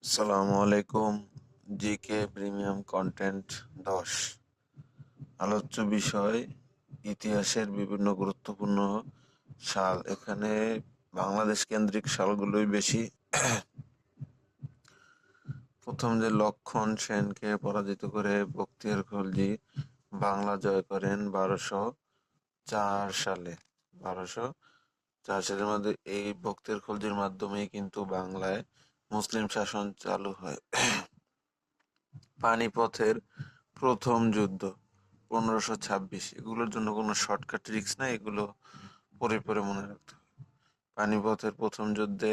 আসসালামু আলাইকুম। GK premium content 10। আলোচ্য বিষয় ইতিহাসের বিভিন্ন গুরুত্বপূর্ণ সাল। এখানে বাংলাদেশ কেন্দ্রিক সালগুলোই বেশি। প্রথম যে লক্ষণ সেনকে পরাজিত করে বখতিয়ার খলজি বাংলা জয় করেন 1204 সালে। 1204 সালের মধ্যে এই বখতিয়ার খলজির মাধ্যমেই কিন্তু বাংলায় মুসলিম শাসন চালু হয়। পানিপথের প্রথম যুদ্ধ 1526। এগুলোর জন্য কোনো শর্টকাট ট্রিক্স নাই, এগুলো পরে পরে মনে রাখতে হবে। পানিপথের প্রথম যুদ্ধে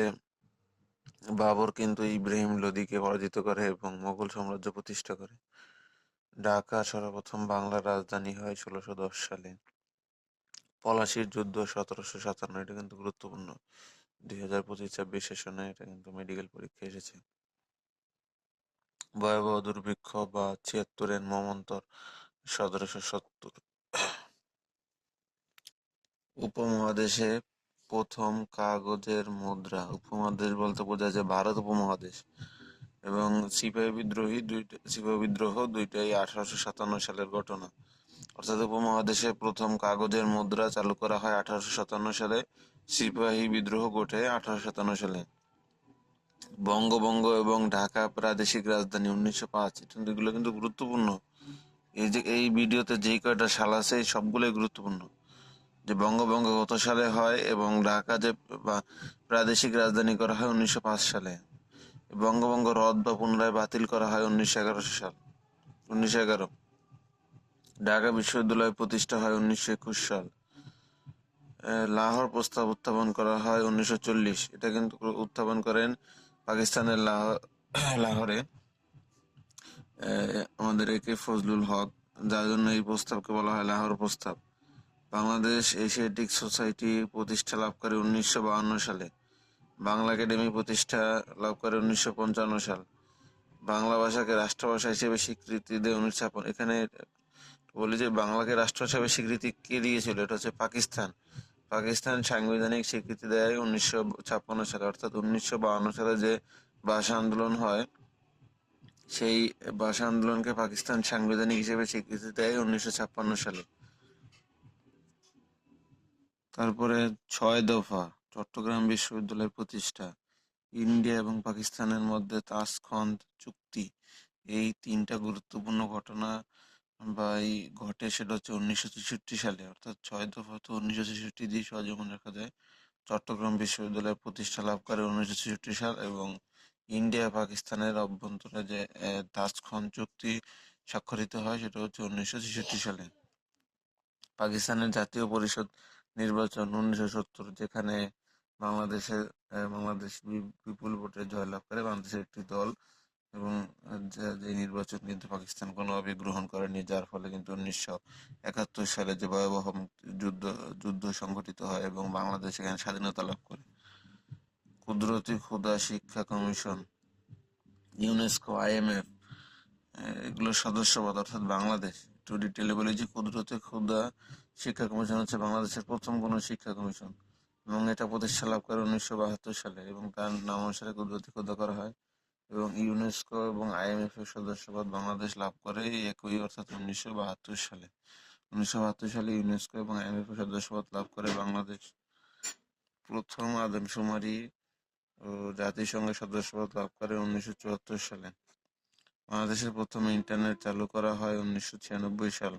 বাবর কিন্তু ইব্রাহিম লোদিকে পরাজিত করে এবং মোগল সাম্রাজ্য প্রতিষ্ঠা করে। ঢাকা সর্বপ্রথম বাংলার রাজধানী হয় 1610 সালে। পলাশির যুদ্ধ 1757। এটা কিন্তু গুরুত্বপূর্ণ, 2025-26 সেশনে এটা কিন্তু মেডিকেল পরীক্ষা এসেছে। ভয়াবহ দুর্ভিক্ষ বা 76-এর মমন্তর 1770। উপমহাদেশে প্রথম কাগজের মুদ্রা। উপমহাদেশ বলতে বোঝায় যে ভারত উপমহাদেশ। এবং সিপাহী বিদ্রোহ দুইটাই 1857 সালের ঘটনা। অর্থাৎ উপমহাদেশে প্রথম কাগজের মুদ্রা চালু করা হয় 1857 সালে। সিপাহী বিদ্রোহ ঘটে 1857 সালে। বঙ্গভঙ্গ এবং ঢাকা প্রাদেশিক রাজধানী 1905। এগুলো কিন্তু গুরুত্বপূর্ণ। এই ভিডিওতে যেই কয়টা সাল আছে এই সবগুলোই গুরুত্বপূর্ণ। যে বঙ্গভঙ্গ কত সালে হয় এবং ঢাকা যে প্রাদেশিক রাজধানী করা হয় 1905 সালে। বঙ্গভঙ্গ রদ বা পুনরায় বাতিল করা হয় 1911। ঢাকা বিশ্ববিদ্যালয় প্রতিষ্ঠা হয় 1921 সাল। লাহোর প্রস্তাব উত্থাপন করা হয় 1940। এটা কিন্তু উত্থাপন করেন পাকিস্তানের লাহোরে আমাদের একে ফজলুল হক, যার জন্য এই প্রস্তাবকে বলা হয় লাহোর প্রস্তাব। বাংলাদেশ এশিয়াটিক সোসাইটি প্রতিষ্ঠা লাভ করে 1952 সালে। বাংলা একাডেমি প্রতিষ্ঠা লাভ করে 1955 সাল। বাংলা ভাষাকে রাষ্ট্রভাষা হিসেবে স্বীকৃতি দেয় 1956। এখানে বলি যে বাংলাকে রাষ্ট্রভাষা হিসেবে স্বীকৃতি কে দিয়েছিল? এটা হচ্ছে পাকিস্তান। পাকিস্তান সাংবিধানিক স্বীকৃতি দেয় 1956 সালে। অর্থাৎ 1952 সালে যে ভাষা আন্দোলন হয়, সেই ভাষা আন্দোলনকে পাকিস্তান সাংবিধানিক হিসেবে স্বীকৃতি দেয় 1956 সালে। তারপরে 6 দফা চট্টগ্রাম বিশ্ববিদ্যালয় প্রতিষ্ঠা, ইন্ডিয়া এবং পাকিস্তানের মধ্যে তাশখন্দ চুক্তি। এই তিনটা গুরুত্বপূর্ণ ঘটনা বা এই ঘটে, সেটা হচ্ছে 1963 সালে। অর্থাৎ 6 দফা তো 1963 দিয়ে সহজে মনে রাখা যায়। চট্টগ্রাম বিশ্ববিদ্যালয় প্রতিষ্ঠা লাভ করে 1963 সাল এবং ইন্ডিয়া পাকিস্তানের অভ্যন্তরে যে তাশখন্দ চুক্তি স্বাক্ষরিত হয় সেটা হচ্ছে 1963 সালে। পাকিস্তানের জাতীয় পরিষদ নির্বাচন 1970, যেখানে বাংলাদেশ বিপুল ভোটে জয়লাভ করে বাংলাদেশের একটি দল। এবং যে নির্বাচন কিন্তু পাকিস্তান কোনোভাবে গ্রহণ করেনি, যার ফলে কিন্তু 1971 সালে যে ভয়াবহ যুদ্ধ সংঘটিত হয় এবং বাংলাদেশ এখানে স্বাধীনতা লাভ করে। কুদরতি ক্ষুধা শিক্ষা কমিশন, ইউনেস্কো, IMF এগুলোর সদস্যপদ। অর্থাৎ বাংলাদেশ, একটু ডিটেলে বলি যে কুদরতি ক্ষুধা শিক্ষা কমিশন হচ্ছে বাংলাদেশের প্রথম কোনো শিক্ষা কমিশন এবং এটা প্রতিষ্ঠা লাভ করে 1972 সালে এবং তার নাম অনুসারে কুদরতি ক্ষুধা করা হয়। এবং ইউনেস্কো এবং IMF এর সদস্যপদ বাংলাদেশ লাভ করে একই, অর্থাৎ 1972 সালে। 1972 সালে ইউনেস্কো এবং IMF এর সদস্যপদ লাভ করে বাংলাদেশ। প্রথম আদমশুমারি ও জাতিসংঘের সদস্যপদ লাভ করে 1974 সালে। বাংলাদেশের প্রথম ইন্টারনেট চালু করা হয় 1996 সাল।